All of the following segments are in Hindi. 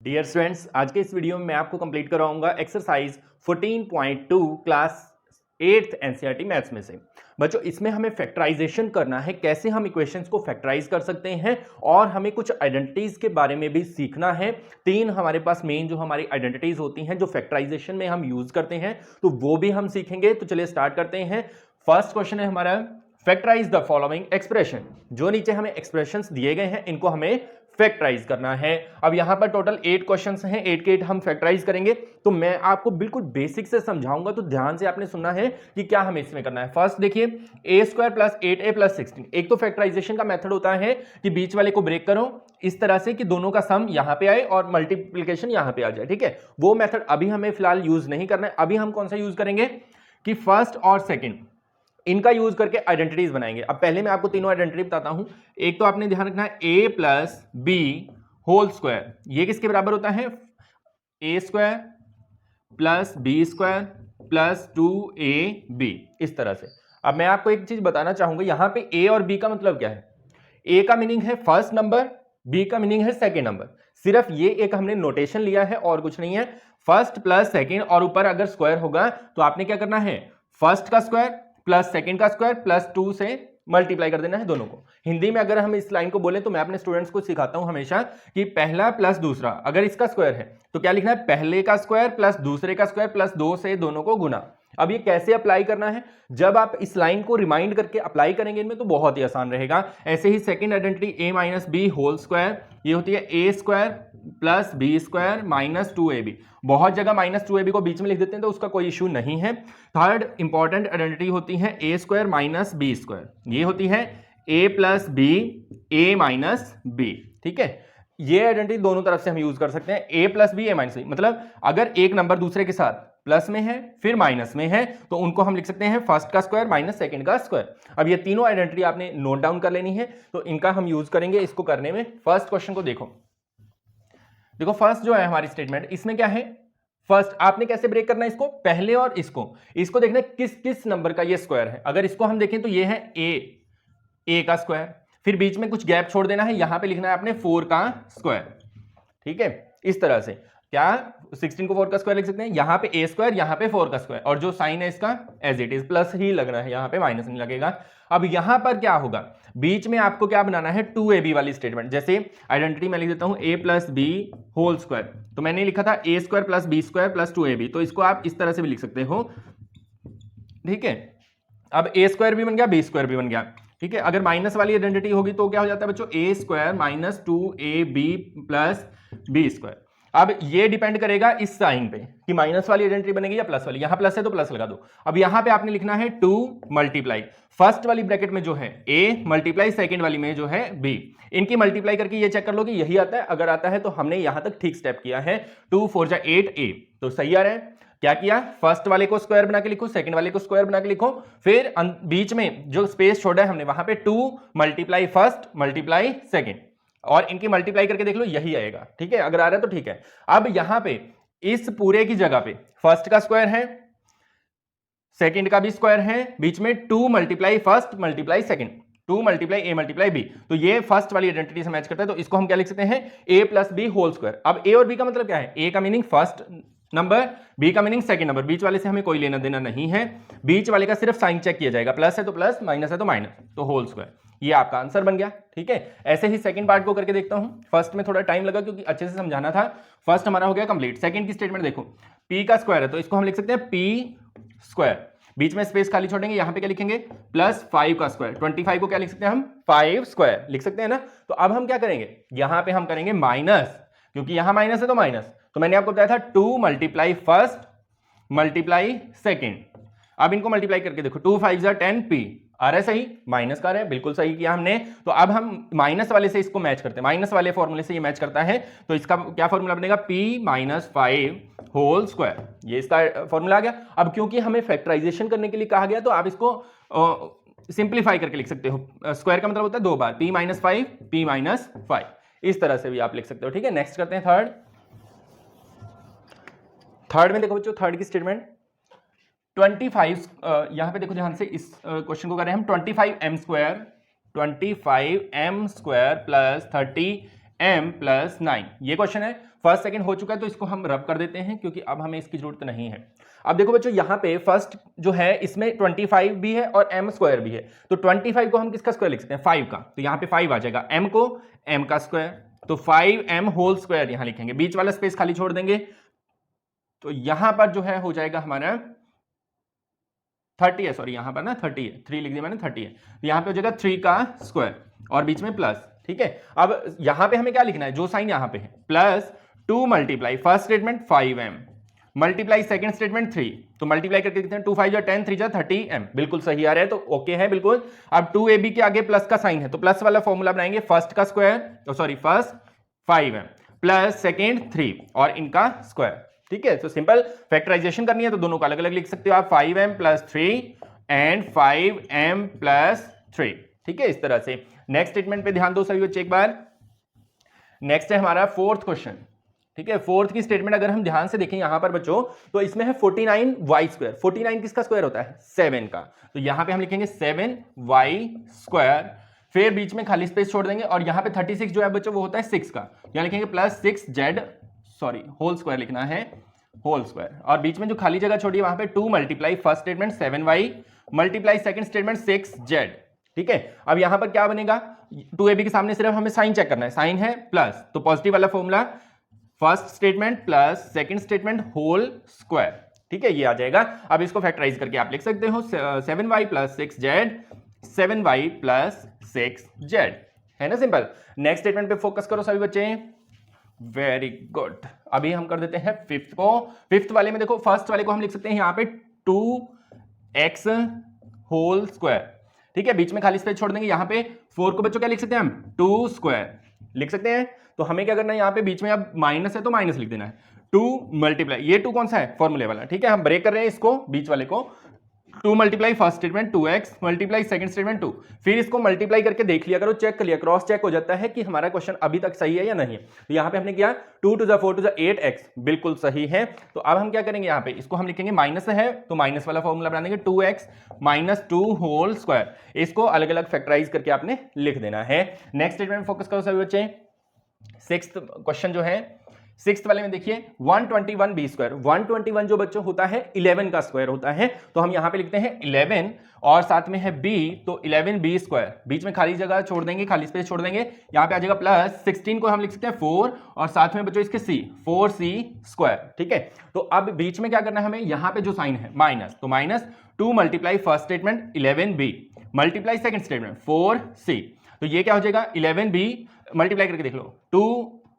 डियर स्टूडेंट्स, आज के इस वीडियो में मैं आपको कंप्लीट कराऊंगा exercise 14.2 class 8th NCERT maths में से। बच्चों, इसमें हमें फैक्टराइजेशन करना है, कैसे हम इक्वेशंस को फैक्टराइज कर सकते हैं और हमें कुछ आइडेंटिटीज के बारे में भी सीखना है। तीन हमारे पास मेन जो हमारी आइडेंटिटीज होती हैं जो फैक्टराइजेशन में हम यूज करते हैं, तो वो भी हम सीखेंगे। तो चलिए स्टार्ट करते हैं। फर्स्ट क्वेश्चन है हमारा, फैक्टराइज द फॉलोइंग एक्सप्रेशन। जो नीचे हमें एक्सप्रेशंस दिए गए हैं इनको हमें फैक्टराइज करना है। अब यहां पर टोटल 8 क्वेश्चंस हैं, 8 के 8 हम फैक्टराइज करेंगे। तो मैं आपको बिल्कुल बेसिक से समझाऊंगा, तो ध्यान से आपने सुनना है कि क्या हमें इसमें करना है। फर्स्ट देखिए, a² प्लस 8a प्लस 16। एक तो फैक्टराइजेशन का मेथड होता है कि बीच वाले को ब्रेक करो इस तरह से कि दोनों का सम यहां पे आए और मल्टीप्लीकेशन यहां पे आ जाए। ठीक है, वो मेथड अभी हमें फिलहाल यूज नहीं करना है। अभी हम कौन सा यूज करेंगे कि फर्स्ट और सेकेंड इनका यूज करके आइडेंटिटीज बनाएंगे। अब पहले मैं आपको तीनों आइडेंटिटी बताता हूं। एक तो आपने ध्यान रखना है a plus b whole square, ये किसके बराबर होता है? a square plus B square plus 2ab, इस तरह से। अब मैं आपको एक चीज बताना चाहूंगा, यहां पे a और b का मतलब क्या है। a का मीनिंग है फर्स्ट नंबर, b का मीनिंग है सेकेंड नंबर। सिर्फ ये एक हमने नोटेशन लिया है और कुछ नहीं है। फर्स्ट प्लस सेकेंड और ऊपर अगर स्क्वायर होगा तो आपने क्या करना है, फर्स्ट का स्क्वायर प्लस सेकेंड का स्क्वायर प्लस 2 से मल्टीप्लाई कर देना है दोनों को। हिंदी में अगर हम इस लाइन को बोले तो मैं अपने स्टूडेंट्स को सिखाता हूं हमेशा कि पहला प्लस दूसरा, अगर इसका स्क्वायर है तो क्या लिखना है, पहले का स्क्वायर प्लस दूसरे का स्क्वायर प्लस 2 से दोनों को गुना। अब ये कैसे अप्लाई करना है, जब आप इस लाइन को रिमाइंड करके अप्लाई करेंगे इनमें तो बहुत ही आसान रहेगा। ऐसे ही second identity a minus B whole square, ये होती है a square plus B square minus 2ab। बहुत जगह माइनस 2ab को बीच में लिख देते हैं तो उसका कोई इशू नहीं है। थर्ड इंपॉर्टेंट आइडेंटिटी होती है a square minus B square, ये होती है a plus b a minus B. ठीक है, ये आइडेंटिटी दोनों तरफ से हम यूज कर सकते हैं, a plus b a minus b. मतलब अगर एक नंबर दूसरे के साथ प्लस में है फिर माइनस में है तो उनको हम लिख सकते हैं फर्स्ट का स्क्वायर माइनस सेकंड का स्क्वायर। अब ये तीनों आइडेंटिटी आपने नोट डाउन कर लेनी है, तो इनका हम यूज करेंगे इसको करने में। फर्स्ट क्वेश्चन को देखो, देखो फर्स्ट जो है हमारी स्टेटमेंट, इसमें क्या है, फर्स्ट आपने कैसे ब्रेक करना है इसको, पहले और इसको देखना किस किस नंबर का ये स्क्वायर है। अगर इसको हम देखें तो ये है a का स्क्वायर, फिर बीच में कुछ गैप छोड़ देना है, यहां पे लिखना है आपने 4 का स्क्वायर। ठीक है, इस तरह से क्या 16 को 4 का स्क्वायर लिख सकते हैं, यहां पे a स्क्वायर यहां पे 4 का स्क्वायर, और जो साइन है इसका एज इट इज प्लस ही लगना है, यहां पे माइनस नहीं लगेगा। अब यहां पर क्या होगा, बीच में आपको क्या बनाना है, 2ab वाली स्टेटमेंट। जैसे आइडेंटिटी मैं लिख देता हूं a plus b whole square, तो मैंने लिखा था a square plus B square plus 2ab, तो इसको आप इस तरह से भी लिख सकते हो। ठीक है, अब a स्क्वायर भी बन गया, b स्क्वायर भी बन गया। ठीक है, अगर माइनस वाली आइडेंटिटी होगी तो क्या हो जाता है बच्चों, a square minus 2ab plus B square. अब ये डिपेंड करेगा इस साइन पे कि माइनस वाली आइडेंटिटी बनेगी या प्लस वाली। यहां प्लस है तो प्लस लगा दो। अब यहां पे आपने लिखना है 2 मल्टीप्लाई फर्स्ट वाली ब्रैकेट में जो है a मल्टीप्लाई सेकंड वाली में जो है b, इनकी मल्टीप्लाई करके ये चेक कर लो कि यही आता है। अगर आता है तो हमने यहां तक ठीक स्टेप किया है। 2 4 जा 8a, तो सही आ रहा है। क्या किया, फर्स्ट वाले को स्क्वायर बना के लिखो, सेकंड वाले को स्क्वायर बना के लिखो, फिर बीच में जो स्पेस छोड़ा है हमने वहां पे 2 मल्टीप्लाई फर्स्ट मल्टीप्लाई सेकंड, और इनकी मल्टीप्लाई करके देख लो यही आएगा। ठीक है, अगर आ रहा है तो ठीक है। अब यहां पे इस पूरे की जगह पे फर्स्ट का स्क्वायर है, सेकंड का भी स्क्वायर है, बीच में 2 multiply first multiply second, 2 multiply a multiply b, तो ये फर्स्ट वाली आइडेंटिटी से मैच करता है, तो इसको हम क्या लिख सकते हैं, a plus b whole square. अब a और b का मतलब क्या है, a का मीनिंग फर्स्ट नंबर, b का मीनिंग सेकंड नंबर, बीच वाले से हमें कोई लेना देना नहीं है, बीच वाले का सिर्फ साइन चेक किया जाएगा, प्लस है तो प्लस, माइनस है तो माइनस, तो होल स्क्वायर। ये आपका आंसर बन गया। ठीक है, ऐसे ही सेकंड पार्ट को करके देखता हूं। फर्स्ट में थोड़ा टाइम लगा क्योंकि अच्छे से समझाना था। फर्स्ट हमारा हो गया कंप्लीट। सेकंड की स्टेटमेंट देखो, p का स्क्वायर है तो इसको हम लिख सकते हैं p स्क्वायर, बीच में स्पेस खाली छोड़ेंगे, यहां पे क्या लिखेंगे, प्लस 5 का स्क्वायर। 25 को क्या लिख सकते हैं हम, 5 स्क्वायर लिख सकते हैं ना। तो अब हम क्या करेंगे, यहां पे हम करेंगे माइनस, क्योंकि यहां माइनस है तो माइनस। तो मैंने आपको बताया था 2 मल्टीप्लाई फर्स्ट मल्टीप्लाई सेकेंड। अब इनको मल्टीप्लाई करके देखो, 2 5 जा 10p, आ रहा है सही, माइनस का आ रहा है, बिल्कुल सही किया हमने। तो अब हम माइनस वाले से इसको मैच करते हैं, माइनस वाले फॉर्मूले से ये मैच करता है, तो इसका क्या फॉर्मूला बनेगा, p माइनस 5 होल स्क्वायर, ये इसका फॉर्मूला आ गया। अब क्योंकि हमें फैक्टराइजेशन करने के लिए कहा गया तो आप इसको सिंप्लीफाई करके लिख सकते हो। स्क्वायर का मतलब होता है 2 बार, p माइनस 5 p माइनस 5, इस तरह से भी आप लिख सकते हो। ठीक है, नेक्स्ट करते हैं थर्ड में देखो बच्चों, थर्ड की स्टेटमेंट 25, यहां पे देखो ध्यान से, इस क्वेश्चन को कर रहे हैं हम, 25m square plus 30 m plus 9। ये क्वेश्चन है, फर्स्ट सेकंड हो चुका है तो इसको हम रब कर देते हैं क्योंकि अब हमें इसकी जरूरत नहीं है। अब देखो बच्चों यहाँ पे फर्स्ट जो है इसमें 25 भी है और m स्क्वायर भी है, तो 25 को हम किसका स्क्वायर लिख सकते हैं 5 का, तो यहाँ पे 5 आ जाएगा, m को m का स्क्वायर, तो 5m होल स्क्वायर यहाँ लिखेंगे, बीच वाला स्पेस खाली छोड़ देंगे, तो यहां पर जो है हो जाएगा हमारा 30 है, सॉरी यहां पर ना 30 है, 3 लिख दिया मैंने, 30 है, तो यहां पे हो जाएगा 3 का स्क्वायर और बीच में प्लस। ठीक है, अब यहां पे हमें क्या लिखना है, जो साइन यहां पे है, plus 2 multiply first statement 5m multiply second statement 3, तो मल्टीप्लाई करके लिखते हैं 2 5 10 3 30m, बिल्कुल सही आ रहा है, तो ओके है बिल्कुल। अब 2ab के आगे प्लस का साइन है तो प्लस वाला फॉर्मूला बनाएंगे, फर्स्ट का square, sorry first 5m plus second 3 और इनका स्क्वायर। ठीक है, तो सिंपल फैक्टराइजेशन करनी है तो दोनों को अलग अलग लिख सकते हो आप, 5m plus 3 and 5m plus 3। ठीक है, इस तरह से। नेक्स्ट स्टेटमेंट पे ध्यान दो सभी बच्चे एक बार। नेक्स्ट है हमारा फोर्थ क्वेश्चन। ठीक है, फोर्थ की स्टेटमेंट अगर हम ध्यान से देखें यहां पर बच्चों, तो इसमें है 49y स्क्वायर, 49 किसका स्क्वायर होता है 7 का, तो यहां पे हम लिखेंगे 7y स्क्वायर, फिर बीच में खाली स्पेस छोड़ देंगे और यहां पे 36 जो है बच्चों वो होता है 6 का, यहां लिखेंगे plus 6z, sorry whole square लिखना है, होल स्क्वायर, और बीच में जो खाली जगह छोड़ी है वहां पे 2 multiply first statement 7y multiply second statement 6z। ठीक है, अब यहां पर क्या बनेगा, 2ab के सामने सिर्फ हमें साइन चेक करना है, साइन है प्लस, तो पॉजिटिव वाला formula first statement plus second statement whole square. ठीक है, ये आ जाएगा। अब इसको फैक्टराइज करके आप लिख सकते हो 7y plus 6z, 7y plus 6z, है ना सिंपल। नेक्स्ट स्टेटमेंट पे फोकस करो सभी बच्चे, वेरी गुड। अभी हम कर देते हैं फिफ्थ को। फिफ्थ वाले में देखो, फर्स्ट वाले को हम लिख सकते हैं यहाँ पे 2x होल स्क्वायर। ठीक है, बीच में खाली स्पेस छोड़ देंगे, यहाँ पे 4 को बच्चों क्या लिख सकते हैं हम 2 स्क्वायर लिख सकते हैं, तो हमें क्या करना है, यहाँ पे बीच में अब माइनस है तो माइनस लिख देना है, 2 मल्टीप्लाई, ये 2 कौन सा है फॉर्मूले वाला। ठीक है, हम ब्रेक कर रहे हैं इसको बीच वाले को, 2 multiply first statement 2x multiply second statement 2, फिर इसको मल्टीप्लाई करके देख लिया करो, चेक कर लिया, क्रॉस चेक हो जाता है कि हमारा क्वेश्चन अभी तक सही है या नहीं है। तो यहाँ पे हमने किया 2 to the 4 to the 8x, बिल्कुल सही है। तो अब हम क्या करेंगे, यहाँ पे इसको हम लिखेंगे माइनस है तो माइनस वाला फॉर्मूला बना देंगे, 2x माइनस 2 होल स्क्वायर, इसको अलग अलग फैक्टराइज करके आपने लिख देना है। नेक्स्ट स्टेटमेंट फोकस करो सभी बच्चे। सिक्स्थ क्वेश्चन जो है, सिक्स्थ वाले में देखिए 121b स्क्वायर, 121 जो बच्चों होता है 11 का स्क्वायर होता है, तो हम यहां पे लिखते हैं 11 और साथ में है b, तो 11b स्क्वायर, बीच में खाली जगह छोड़ देंगे, खाली स्पेस छोड़ देंगे, यहां पे आ जाएगा प्लस 16 को हम लिख सकते हैं 4 और साथ में बच्चों इसके c, 4c स्क्वायर। ठीक है, तो अब बीच में क्या करना है हमें, यहां पे जो साइन है माइनस, तो minus 2 multiply first statement 11b multiply second statement 4c, तो ये क्या हो जाएगा 11b मल्टीप्लाई करके देख लो, 2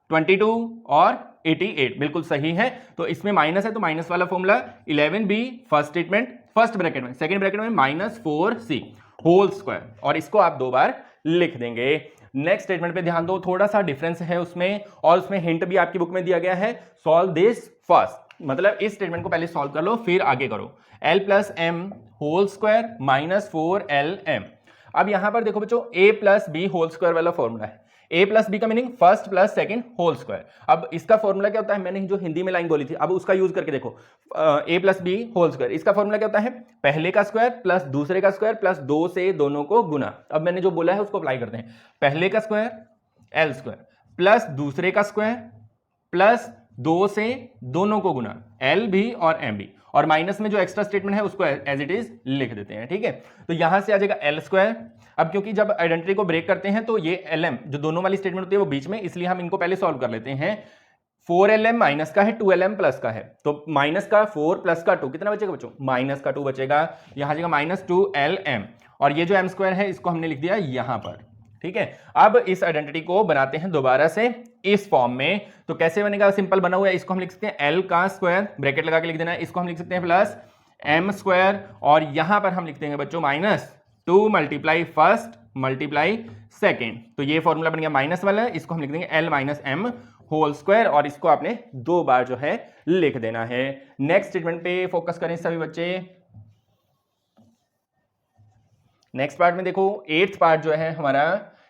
22 और 88, बिल्कुल सही है। तो इसमें माइनस है तो माइनस वाला formula 11b first statement first bracket में, सेकंड ब्रैकेट में माइनस 4c होल स्क्वायर, और इसको आप 2 बार लिख देंगे। नेक्स्ट स्टेटमेंट पे ध्यान दो, थोड़ा सा डिफरेंस है उसमें, और उसमें हिंट भी आपकी बुक में दिया गया है, सॉल्व दिस फर्स्ट, मतलब इस स्टेटमेंट को पहले सॉल्व कर लो फिर आगे करो, l plus m whole square minus 4lm। अब यहां पर देखो बच्चों a plus b whole square वाला फॉर्मूला है, a प्लस बी का meaning first plus second whole square. अब इसका फॉर्मूला क्या होता है, मैंने जो हिंदी में लाइन बोली थी अब उसका यूज करके देखो, a plus b whole square, इसका फॉर्मूला क्या होता है, पहले का स्क्वायर प्लस दूसरे का स्क्वायर प्लस 2 से दोनों को गुना। अब मैंने जो बोला है उसको अप्लाई करते हैं, पहले का स्क्वायर l स्क्वायर प्लस दूसरे का स्क्वायर प्लस 2 से दोनों को गुना, एल भी और एम भी, और माइनस में जो एक्स्ट्रा स्टेटमेंट है उसको एज इट इज लिख देते हैं। ठीक है, तो यहां से आ जाएगा एल स्क्वायर। अब क्योंकि जब आइडेंटिटी को ब्रेक करते हैं तो ये एल एम जो दोनों वाली स्टेटमेंट होती है वो बीच में, इसलिए हम इनको पहले सॉल्व कर लेते हैं। 4lm माइनस का है, 2lm प्लस का है, तो माइनस का 4 प्लस का 2 कितना बचेगा बच्चों, माइनस का 2 बचेगा, यहां जाएगा माइनस 2lm, और ये जो m स्क्वायर है इसको हमने लिख दिया यहां पर। ठीक है, अब इस आइडेंटिटी को बनाते हैं दोबारा से इस फॉर्म में, तो कैसे बनेगा, सिंपल बना हुआ है, इसको हम लिख सकते हैं l का स्क्वायर, ब्रैकेट लगा के लिख देना है, इसको हम लिख सकते हैं प्लस m स्क्वायर, और यहां पर हम लिख देंगे बच्चों minus 2 multiply first multiply second, तो ये फॉर्मूला बन गया माइनस वाला, इसको हम लिख देंगे l minus m whole square, और इसको आपने 2 बार जो है लिख देना है। नेक्स्ट स्टेटमेंट पे फोकस करें सभी बच्चे। नेक्स्ट पार्ट में देखो, 8th पार्ट जो है हमारा,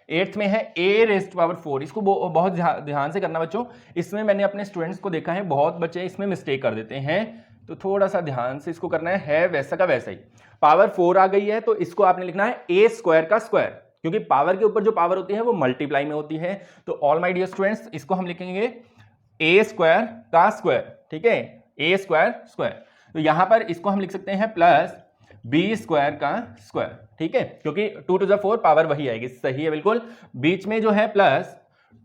8th में है a रेज़्ड पावर 4, इसको बहुत ध्यान से करना बच्चों, इसमें मैंने अपने स्टूडेंट्स को देखा है बहुत बच्चे इसमें मिस्टेक कर देते हैं, तो थोड़ा सा ध्यान से इसको करना है वैसा का वैसा ही। पावर 4 आ गई है तो इसको आपने लिखना है a स्क्वायर का स्क्वायर, क्योंकि पावर के ऊपर जो पावर होती है वो मल्टीप्लाई में होती है। तो ऑल माय डियर स्टूडेंट्स, इसको हम लिखेंगे ए स्क्वायर का स्क्वायर, ठीक है, ए स्क्वायर स्क्वायर। तो यहां पर इसको हम लिख सकते हैं प्लस बी स्क्वायर का स्क्वायर, ठीक है, क्योंकि 2 to the 4 पावर वही आएगी, सही है बिल्कुल। बीच में जो है प्लस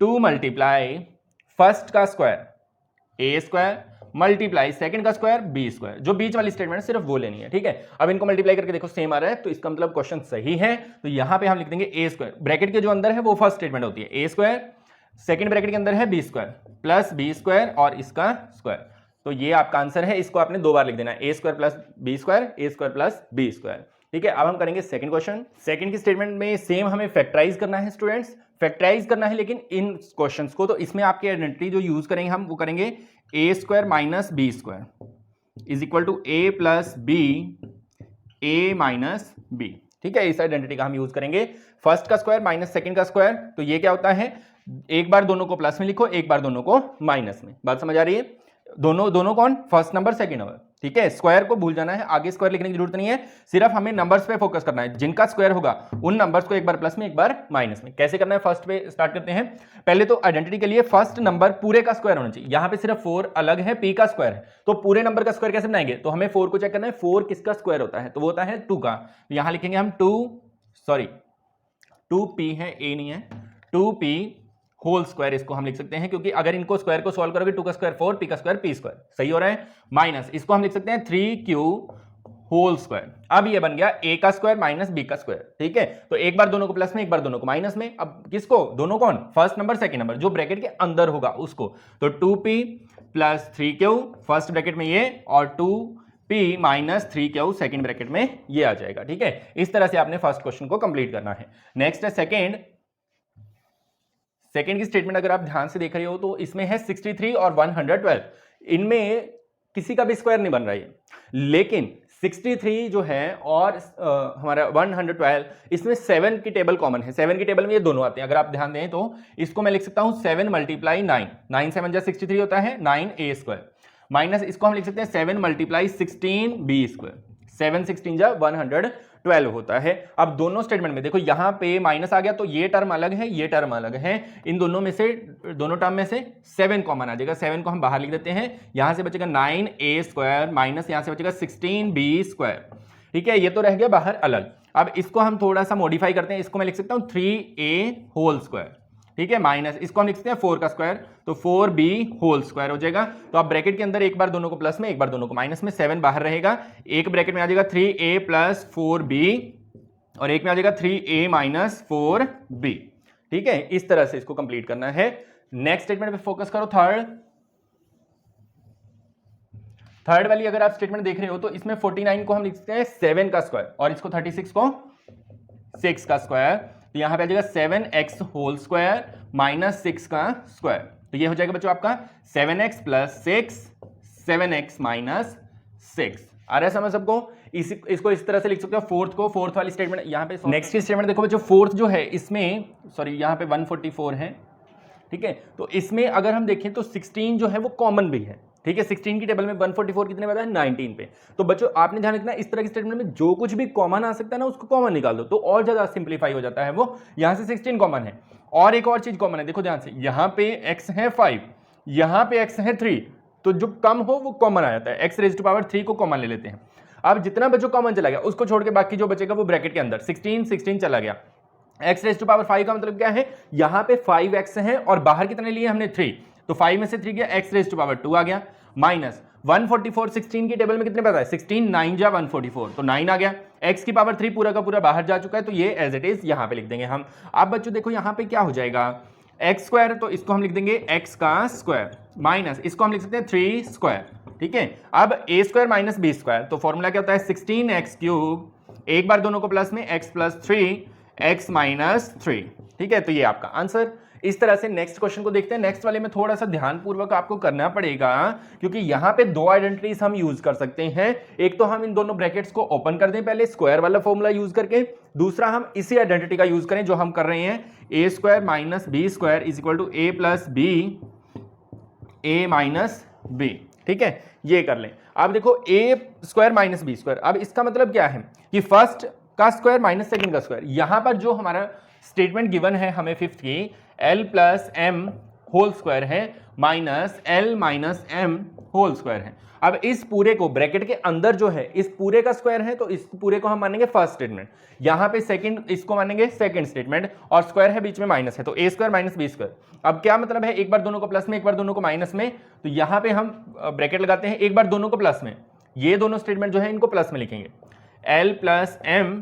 2 मल्टीप्लाई फर्स्ट का स्क्वायर ए स्क्वायर मल्टीप्लाई सेकंड का स्क्वायर बी स्क्वायर, जो बीच वाली स्टेटमेंट सिर्फ वो लेनी है, ठीक है। अब इनको मल्टीप्लाई करके देखो सेम आ रहा है, तो इसका मतलब क्वेश्चन सही है। तो यहां पे हम लिख देंगे ए स्क्वायर, ब्रैकेट के जो अंदर है वो फर्स्ट स्टेटमेंट होती है ए स्क्वायर, सेकंड ब्रैकेट के अंदर है b square plus B square और इसका स्क्वायर। तो ये आपका आंसर है, इसको आपने 2 बार लिख देना है, ए स्क्वायर प्लस बी स्क्वायर, ए स्क्वायर प्लस बी स्क्वायर, ठीक है। अब हम करेंगे सेकंड क्वेश्चन। सेकंड की स्टेटमेंट में सेम हमें फैक्टराइज करना है स्टूडेंट्स, फैक्टराइज करना है लेकिन इन क्वेश्चंस को। तो इसमें आपकी आइडेंटिटी जो यूज करेंगे हम वो करेंगे A square minus B square is equal to A plus B A minus B, ठीक है। इस आइडेंटिटी का हम यूज करेंगे, फर्स्ट का स्क्वायर माइनस सेकंड का स्क्वायर। तो ये क्या होता है, एक बार दोनों को प्लस में लिखो, एक बार दोनों को माइनस में। बात समझ आ रही है? दोनों कौन, फर्स्ट नंबर सेकंड नंबर, ठीक है। स्क्वायर को भूल जाना है, आगे स्क्वायर लिखने की जरूरत नहीं है, सिर्फ हमें नंबर्स पे फोकस करना है। जिनका स्क्वायर होगा उन नंबर्स को एक बार प्लस में एक बार माइनस में। कैसे करना है, फर्स्ट पे स्टार्ट करते हैं। पहले तो आइडेंटिटी के लिए फर्स्ट नंबर पूरे का स्क्वायर होना चाहिए। यहां पे सिर्फ 4 अलग है, पी का स्क्वायर है, तो पूरे नंबर का स्क्वायर कैसे बनाएंगे, तो हमें 4 को चेक करना है, 4 किसका स्क्वायर होता है, तो वो होता है 2 का। यहां लिखेंगे हम 2p है, ए नहीं है, 2p होल स्क्वायर इसको हम लिख सकते हैं, क्योंकि अगर इनको स्क्वायर को सॉल्व करोगे 2 का स्क्वायर 4, पी का स्क्वायर पी स्क्वायर, सही हो रहा है। माइनस इसको हम लिख सकते हैं 3q होल स्क्वायर। अब ये बन गया a का स्क्वायर माइनस b का स्क्वायर, ठीक है। तो एक बार दोनों को प्लस में, एक बार दोनों को माइनस में। अब किसको, दोनों कौन, फर्स्ट नंबर सेकंड नंबर, जो ब्रैकेट के अंदर होगा उसको। तो 2p plus 3q first bracket में ये, और 2p minus 3q second bracket में ये आ जाएगा, ठीक है। इस तरह से आपने फर्स्ट क्वेश्चन को कंप्लीट करना है। नेक्स्ट है सेकेंड की स्टेटमेंट अगर आप ध्यान से देख रहे हो तो इसमें है 63 और 112। इनमें किसी का भी स्क्वायर नहीं बन रहा है, लेकिन 63 जो है और हमारा 112, इसमें 7 की टेबल कॉमन है। 7 की टेबल में ये दोनों आते हैं। अगर आप ध्यान दें तो इसको मैं लिख सकता हूं 7 मल्टीप्लाई 9, 9 7 जा 63 होता है, 9a स्क्वायर, माइनस इसको हम लिख सकते हैं 7 मल्टीप्लाई 16b स्क्वायर, 7 16 जा 112 होता है। अब दोनों स्टेटमेंट में देखो, यहां पे माइनस आ गया तो ये टर्म अलग है, ये टर्म अलग है। इन दोनों में से, दोनों टर्म में से 7 कॉमन आ जाएगा, 7 को हम बाहर लिख देते हैं। यहां से बचेगा 9a स्क्वायर माइनस यहां से बचेगा 16b स्क्वायर, ठीक है। ये तो रह गया बाहर अलग। अब इसको हम थोड़ा सा मॉडिफाई करते हैं, इसको मैं लिख सकता हूं 3a होल स्क्वायर, ठीक है, माइनस इसको हम लिख सकते हैं 4 का स्क्वायर, तो 4b होल स्क्वायर हो जाएगा। तो आप ब्रैकेट के अंदर एक बार दोनों को प्लस में, एक बार दोनों को माइनस में, 7 बाहर रहेगा, एक ब्रैकेट में आ जाएगा 3a प्लस 4b और एक में आ जाएगा 3a माइनस 4b, ठीक है। इस तरह से इसको कंप्लीट करना है। नेक्स्ट स्टेटमेंट पे फोकस करो, थर्ड वाली अगर आप स्टेटमेंट देख रहे हो तो इसमें 49 को हम लिख सकते हैं 7 का स्क्वायर और इसको 36 को 6 का स्क्वायर। तो यहां पे आ जाएगा 7x होल स्क्वायर माइनस 6 का स्क्वायर। तो ये हो जाएगा बच्चों आपका 7x प्लस 6, 7x माइनस 6। आ रहा है समझ सबको? इसको इस तरह से लिख सकते हो। फोर्थ वाली स्टेटमेंट यहाँ पे, नेक्स्ट की स्टेटमेंट देखो बच्चों, फोर्थ जो है इसमें, सॉरी यहाँ पे 144 है, ठीक है। तो इसमें अगर हम देखें तो 16 जो है वो कॉमन भी है, ठीक है। 16 की टेबल में 144 कितने बताया, 19 पे। तो बच्चों आपने ध्यान रखना, इस तरह की स्टेटमेंट में जो कुछ भी कॉमन आ सकता है ना उसको कॉमन निकाल दो, तो और ज्यादा सिंप्लीफाई हो जाता है वो। यहां से 16 कॉमन है और एक और चीज कॉमन है, देखो ध्यान से, यहां पे x है 5, यहां पे x है 3, तो जो कम हो वो कॉमन आ जाता है। x रेज़ टू पावर 3 को कॉमन ले लेते हैं। अब जितना बच्चों कॉमन चला गया उसको छोड़ के बाकी जो बचेगा वो ब्रैकेट के अंदर 16 चला गया। x रेज़ टू पावर 5 का मतलब क्या है, यहां पे 5x है और बाहर कितने लिए हमने 3, तो 5 में से 3 गया, x रेज़ टू पावर 2 आ गया, माइनस 144 16 की टेबल में कितने पता है, 16 9 जा 144, तो 9 आ गया। x की पावर 3 पूरा का पूरा बाहर जा चुका है, तो ये एज इट इज यहां पे लिख देंगे हम। अब बच्चों देखो यहां पे क्या हो जाएगा, x स्क्वायर, तो इसको हम लिख देंगे x का स्क्वायर, माइनस इसको हम लिख सकते हैं 3 स्क्वायर, ठीक है। अब a square minus b square, तो फॉर्मूला क्या होता है 16x क्यूब, एक बार दोनों को प्लस में, x प्लस 3 x माइनस 3, ठीक है। तो ये आपका आंसर। इस तरह से नेक्स्ट क्वेश्चन को देखते हैं। नेक्स्ट वाले में थोड़ा सा ध्यानपूर्वक आपको करना पड़ेगा, क्योंकि यहां पे दो आइडेंटिटीज हम यूज कर सकते हैं। एक तो हम इन दोनों ब्रैकेट्स को ओपन कर दें पहले स्क्वायर वाला फॉर्मूला यूज करके, दूसरा हम इसी आइडेंटिटी का यूज करें जो हम कर रहे हैं, a square minus B square is equal to a plus b a minus B, ठीक है। ये कर लें। अब देखो a square minus B square, अब इसका मतलब क्या है कि फर्स्ट का स्क्वायर माइनस सेकंड का स्क्वायर। यहां पर जो हमारा स्टेटमेंट गिवन है हमें फिफ्थ की l plus M whole square है minus l minus M whole square है। अब इस पूरे को ब्रैकेट के अंदर जो है इस पूरे का स्क्वायर है तो इस पूरे को हम मानेंगे फर्स्ट स्टेटमेंट, यहां पे सेकंड इसको मानेंगे सेकंड स्टेटमेंट, और स्क्वायर है बीच में माइनस है तो a square minus B square. अब क्या मतलब है, एक बार दोनों को प्लस में एक बार दोनों को माइनस में, तो यहां पे हम ब्रैकेट लगाते हैं, एक बार दोनों को प्लस में, ये दोनों स्टेटमेंट जो है इनको प्लस में लिखेंगे, l plus m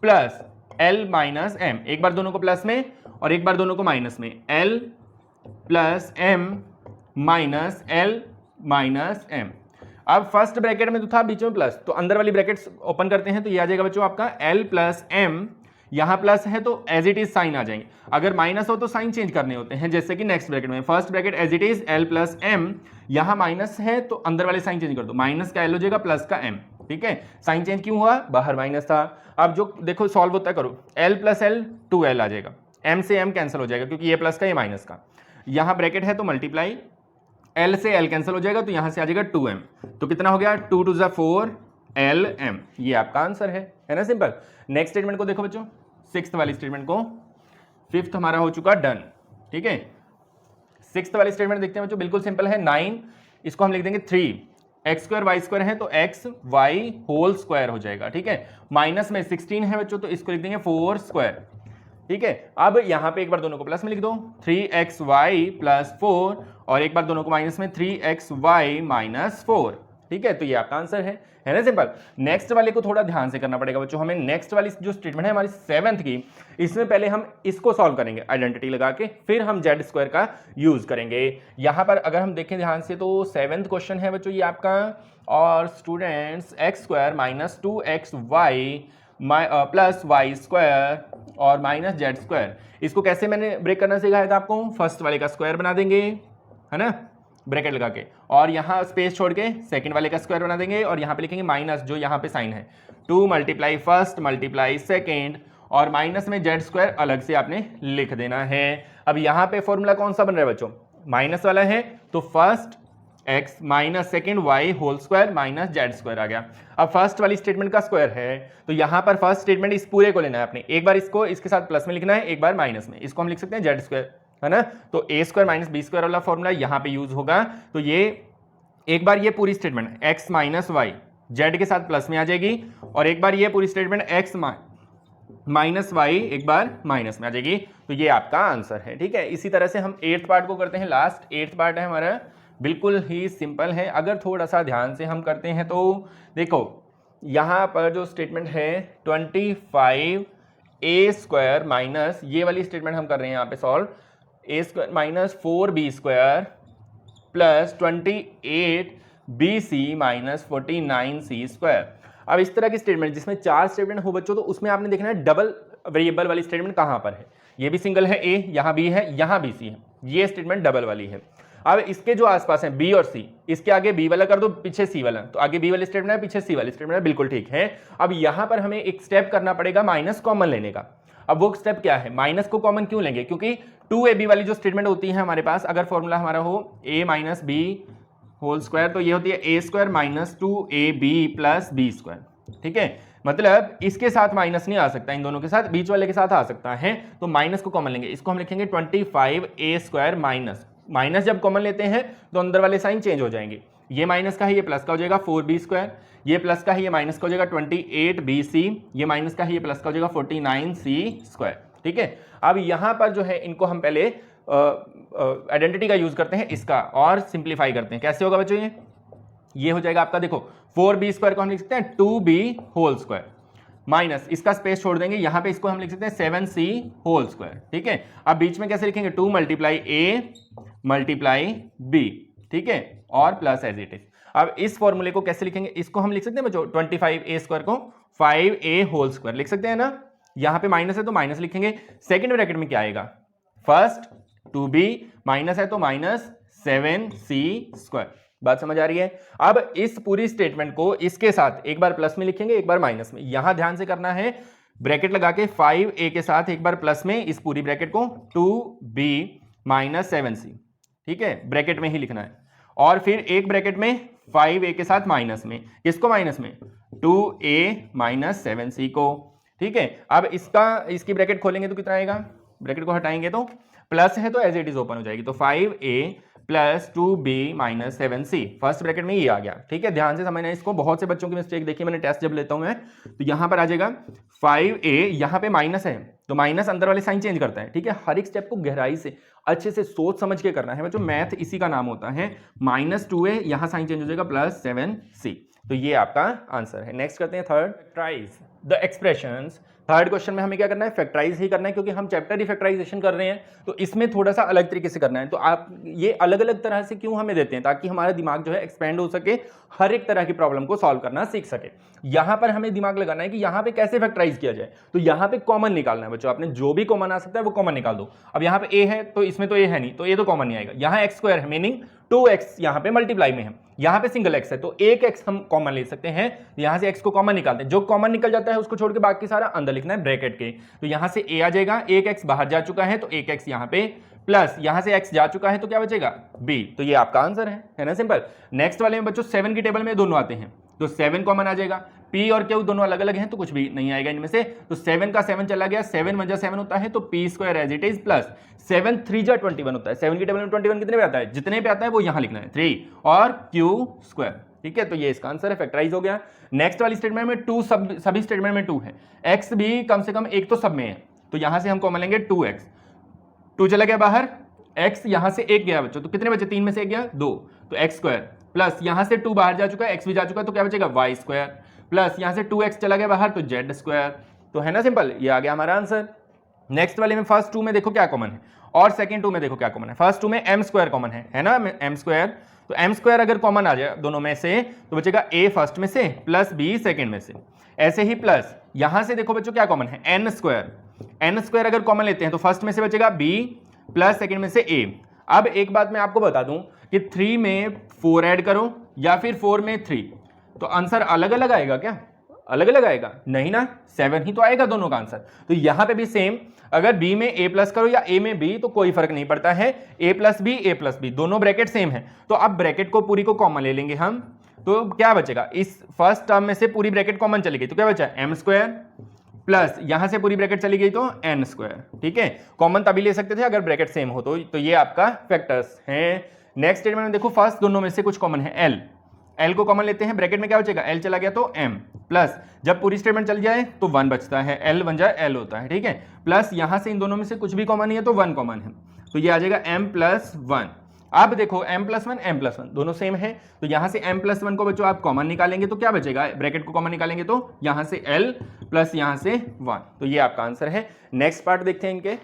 plus l minus m, एक बार दोनों को प्लस में और एक बार दोनों को माइनस में, l plus m minus l minus m. अब फर्स्ट ब्रैकेट में तो था बीच में प्लस, तो अंदर वाली ब्रैकेट्स ओपन करते हैं तो ये आ जाएगा बच्चों आपका l प्लस एम, यहां प्लस है तो एज इट इज साइन आ जाएंगे, अगर माइनस हो तो साइन चेंज करने होते हैं, जैसे कि नेक्स्ट ब्रैकेट में first bracket as it is l plus m, यहां माइनस है तो अंदर वाले साइन चेंज कर दो, माइनस का l हो जाएगा प्लस का m, ठीक है। साइन चेंज क्यों हुआ, बाहर माइनस था। अब जो देखो सॉल्व होता है करो, l प्लस l 2l आ जाएगा, m से m कैंसिल हो जाएगा क्योंकि ये प्लस का ये माइनस का, यहां ब्रैकेट है तो मल्टीप्लाई, l से l कैंसिल हो जाएगा तो यहां से आ जाएगा 2m, तो कितना हो गया 2 2 4 lm, ये आपका आंसर है ना सिंपल। नेक्स्ट स्टेटमेंट को देखो बच्चों, सिक्स्थ वाली स्टेटमेंट को, फिफ्थ हमारा हो चुका डन, ठीक है। सिक्स्थ वाली स्टेटमेंट देखते हैं बच्चों, बिल्कुल सिंपल है, 9 इसको हम लिख देंगे 3, एक्स स्क्वायर वाई स्क्वायर है तो एक्स वाई होल स्क्वायर हो जाएगा, ठीक है। माइनस में 16 है बच्चों तो इसको लिख देंगे 4 स्क्वायर, ठीक है। अब यहां पे एक बार दोनों को प्लस में लिख दो 3xy प्लस 4 और एक बार दोनों को माइनस में 3xy माइनस 4, ठीक है। तो ये आपका आंसर है ना सिंपल। नेक्स्ट वाले को थोड़ा ध्यान से करना पड़ेगा बच्चों, हमें नेक्स्ट वाली जो स्टेटमेंट है हमारी सेवंथ की, इसमें पहले हम इसको सॉल्व करेंगे आइडेंटिटी लगा के, फिर हम जेड स्क्वायर का यूज करेंगे। यहां पर अगर हम देखें ध्यान से तो सेवंथ क्वेश्चन है बच्चों ये आपका, और students x square minus 2xy plus y square और माइनस जेड स्क्वायर, इसको कैसे मैंने ब्रेक करना सिखाया था आपको, फर्स्ट वाले का स्क्वायर बना देंगे, है ना, ब्रैकेट लगा के, और यहाँ स्पेस छोड़ के सेकंड वाले का स्क्वायर बना देंगे और यहाँ पे लिखेंगे माइनस, जो यहाँ पे साइन है 2 मल्टीप्लाई फर्स्ट मल्टीप्लाई सेकेंड, और माइनस में जेड स्क्वायर अलग से आपने लिख देना है। अब यहाँ पे फॉर्मूला कौन सा बन रहा है बच्चों, माइनस वाला है तो first X minus second Y whole square minus Z square आ गया। अब फर्स्ट वाली स्टेटमेंट का स्क्वायर है तो यहाँ पर फर्स्ट स्टेटमेंट इस पूरे को लेना है आपने, एक बार इसको इसके साथ प्लस में लिखना है, एक बार माइनस में, इसको हम लिख सकते हैं जेड स्क्वायर, है ना। तो ए स्क्वायर माइनस बी स्क्वायर वाला फॉर्मूला यहाँ पे यूज होगा, तो ये एक बार ये पूरी statement x minus y z के साथ प्लस में आ जाएगी, और एक बार ये पूरी स्टेटमेंट एक्स माइनस वाई एक बार माइनस में आ जाएगी, तो ये आपका आंसर है, ठीक है। इसी तरह से हम एट्थ पार्ट को करते हैं, लास्ट एट्थ पार्ट है हमारा, बिल्कुल ही सिंपल है, अगर थोड़ा सा ध्यान से हम करते हैं तो देखो यहाँ पर जो स्टेटमेंट है 25a स्क्वायर माइनस, ये वाली स्टेटमेंट हम कर रहे हैं यहाँ पे solve, a square minus 4b square plus 28bc minus 49c square. अब इस तरह की स्टेटमेंट जिसमें चार स्टेटमेंट हो बच्चों, तो उसमें आपने देखना है डबल वेरिएबल वाली स्टेटमेंट कहाँ पर है, ये भी सिंगल है a, यहाँ b है, यहाँ b c है, ये स्टेटमेंट डबल वाली है। अब इसके जो आसपास हैं b और c, इसके आगे b वाला कर दो पीछे c वाला, तो आगे b वाली स्टेटमेंट है पीछे c वाली स्टेटमेंट है, बिल्कुल ठीक है। अब यहां पर हमें एक स्टेप करना पड़ेगा माइनस कॉमन लेने का। अब वो स्टेप क्या है, माइनस को कॉमन क्यों लेंगे, क्योंकि 2ab वाली जो स्टेटमेंट होती है हमारे पास, अगर फॉर्मूला हमारा हो a minus B whole square, तो ये होती है a square minus 2ab plus B square, ठीक है। मतलब इसके साथ माइनस नहीं आ सकता, इन दोनों के साथ, बीच वाले के साथ आ सकता है, तो माइनस को कॉमन लेंगे, इसको हम लिखेंगे 25a स्क्वायर माइनस, माइनस जब कॉमन लेते हैं तो अंदर वाले साइन चेंज हो जाएंगे, ये माइनस का है ये प्लस का हो जाएगा 4b स्क्वायर, ये प्लस का है ये माइनस का हो जाएगा 28bc, ये माइनस का है ये प्लस का हो जाएगा 49c स्क्वायर, ठीक है। अब यहाँ पर जो है इनको हम पहले आइडेंटिटी का यूज करते हैं इसका, और सिंप्लीफाई करते हैं, कैसे होगा बच्चों, ये हो जाएगा आपका, देखो 4b स्क्वायर को हम लिख सकते हैं 2b होल स्क्वायर माइनस, इसका स्पेस छोड़ देंगे, यहाँ पे इसको हम लिख सकते हैं 7c होल स्क्वायर, ठीक है। अब बीच में कैसे लिखेंगे 2 मल्टीप्लाई a मल्टीप्लाई b, ठीक है, और प्लस एज इट इज। अब इस फॉर्मूले को कैसे लिखेंगे, इसको हम लिख सकते हैं बच्चों 25a स्क्वायर को 5a होल स्क्वायर लिख सकते हैं ना, यहाँ पे माइनस है तो माइनस लिखेंगे, सेकेंड ब्रैकेट में क्या आएगा, फर्स्ट 2b माइनस है तो माइनस 7c स्क्वायर, बात समझ आ रही है। अब इस पूरी स्टेटमेंट को इसके साथ एक बार प्लस में लिखेंगे एक बार माइनस में, यहां ध्यान से करना है, ब्रैकेट लगा के 5a के साथ एक बार प्लस में इस पूरी ब्रैकेट को 2b माइनस 7c, ठीक है, ब्रैकेट में ही लिखना है, और फिर एक ब्रैकेट में 5a के साथ माइनस में, किसको माइनस में 2a माइनस 7c को, ठीक है। अब इसकी ब्रैकेट खोलेंगे तो कितना आएगा, ब्रैकेट को हटाएंगे तो प्लस है तो एज इट इज ओपन हो जाएगी, तो 5a plus 2b minus 7c, first bracket में ये आ गया। ठीक है, ध्यान से समझना इसको, बहुत से बच्चों की मिस्टेक देखिए मैंने टेस्ट जब लेता हूं मैं, तो यहां पर आ जाएगा 5a, यहां पे माइनस है तो माइनस अंदर वाले साइन चेंज करता है। ठीक है, हर एक स्टेप को गहराई से अच्छे से सोच समझ के करना है बच्चों, मैथ इसी का नाम होता है। -2a यहां साइन चेंज हो जाएगा प्लस 7c, तो ये आपका आंसर है। नेक्स्ट करते हैं third, factorise the expressions. Third question में हमें क्या करना है, फैक्टराइज ही करना है, क्योंकि हम चैप्टर ही फैक्टराइजेशन कर रहे हैं तो इसमें थोड़ा सा अलग तरीके से करना है। तो आप ये अलग अलग तरह से क्यों हमें देते हैं, ताकि हमारा दिमाग जो है एक्सपेंड हो सके, हर एक तरह की प्रॉब्लम को सॉल्व करना सीख सके। यहां पर हमें दिमाग लगाना है कि यहां पे कैसे फैक्टराइज किया जाए, तो यहां पे कॉमन निकालना है बच्चों, आपने जो भी कॉमन आ सकता है वो कॉमन निकाल दो। अब यहां पे a है तो इसमें तो a है नहीं, तो a तो कॉमन नहीं आएगा। यहां x² है, मीनिंग 2x यहां पे मल्टीप्लाई में है, यहां पे सिंगल x है तो एक x हम कॉमन ले सकते हैं, यहां से x को कॉमन निकालते हैं, जो कॉमन निकल जाता है उसको छोड़ के बाकी सारा अंदर लिखना है ब्रैकेट के। तो यहां से a आ जाएगा, एक x बाहर जा चुका है तो एक x यहां पे, प्लस यहां से x जा चुका है तो क्या बचेगा b, तो ये आपका आंसर है ना, सिंपल। नेक्स्ट वाले में बच्चों 7 की टेबल में दोनों आते हैं तो 7 कॉमन आ जाएगा, p और q दोनों अलग अलग हैं तो कुछ भी नहीं आएगा इनमें से, तो 7 का 7 चला गया, 7 1 7 होता है तो p² as it is, plus 7 3 21 होता है। 7 की टेबल में 21 कितने पे आता है, जितने पे आता है वो यहां लिखना है 3 और q²। ठीक है, तो ये इसका आंसर है, फैक्टराइज हो गया। नेक्स्ट वाली स्टेटमेंट में 2 सभी स्टेटमेंट में 2 है, x भी कम से कम एक तो सब में है, तो यहां से हम कॉमन लेंगे 2x, 2 चला गया बाहर, x यहां से एक गया बच्चों, तो कितने बचे, 3 में से एक गया 2, तो x², प्लस यहां से 2 बाहर जा चुका है, x भी जा चुका है तो क्या बचेगा y², प्लस यहां से 2x चला गया बाहर तो z², तो है ना सिंपल, ये आ गया हमारा आंसर। नेक्स्ट वाले में फर्स्ट 2 में देखो क्या कॉमन है और सेकंड 2 में देखो क्या कॉमन है। फर्स्ट 2 में m² कॉमन है ना, m², तो m² अगर कॉमन आ जाए दोनों में से तो बचेगा a फर्स्ट में से प्लस b सेकंड में से, ऐसे ही प्लस यहां से देखो बच्चों क्या कॉमन है, n² अगर कॉमन लेते हैं तो फर्स्ट में से बचेगा b प्लस सेकंड में से a। अब एक बात मैं आपको बता दूं कि 3 में 4 ऐड करो या फिर 4 में 3, तो आंसर अलग अलग आएगा क्या, अलग अलग आएगा नहीं ना, 7 ही तो आएगा दोनों का आंसर। तो यहां पे भी सेम, अगर b में a प्लस करो या a में b तो कोई फर्क नहीं पड़ता है, a प्लस b दोनों ब्रैकेट सेम है। तो अब ब्रैकेट को पूरी को कॉमन ले लेंगे हम, तो क्या बचेगा, इस फर्स्ट टर्म में से पूरी ब्रैकेट कॉमन चली गई तो क्या बचा, m² प्लस यहां से पूरी ब्रैकेट चली गई तो n²। ठीक है, कॉमन तभी ले सकते थे अगर ब्रैकेट सेम हो, तो ये आपका फैक्टर्स हैं। नेक्स्ट स्टेटमेंट में देखो फर्स्ट दोनों में से कुछ कॉमन है, l को कॉमन लेते हैं, ब्रैकेट में क्या बचेगा, l चला गया तो m, प्लस जब पूरी स्टेटमेंट चल जाए तो 1 बचता है, l बन जाए l होता है। ठीक है, प्लस यहां से इन दोनों में से कुछ भी कॉमन नहीं है तो 1 कॉमन है, तो ये आ जाएगा m+1। अब देखो m+1 दोनों सेम है, तो यहां से m+1 को बच्चों आप कॉमन निकालेंगे तो क्या बचेगा, ब्रैकेट को कॉमन निकालेंगे तो यहां से l प्लस यहां से 1, तो ये आपका आंसर है। नेक्स्ट पार्ट देखते हैं इनके,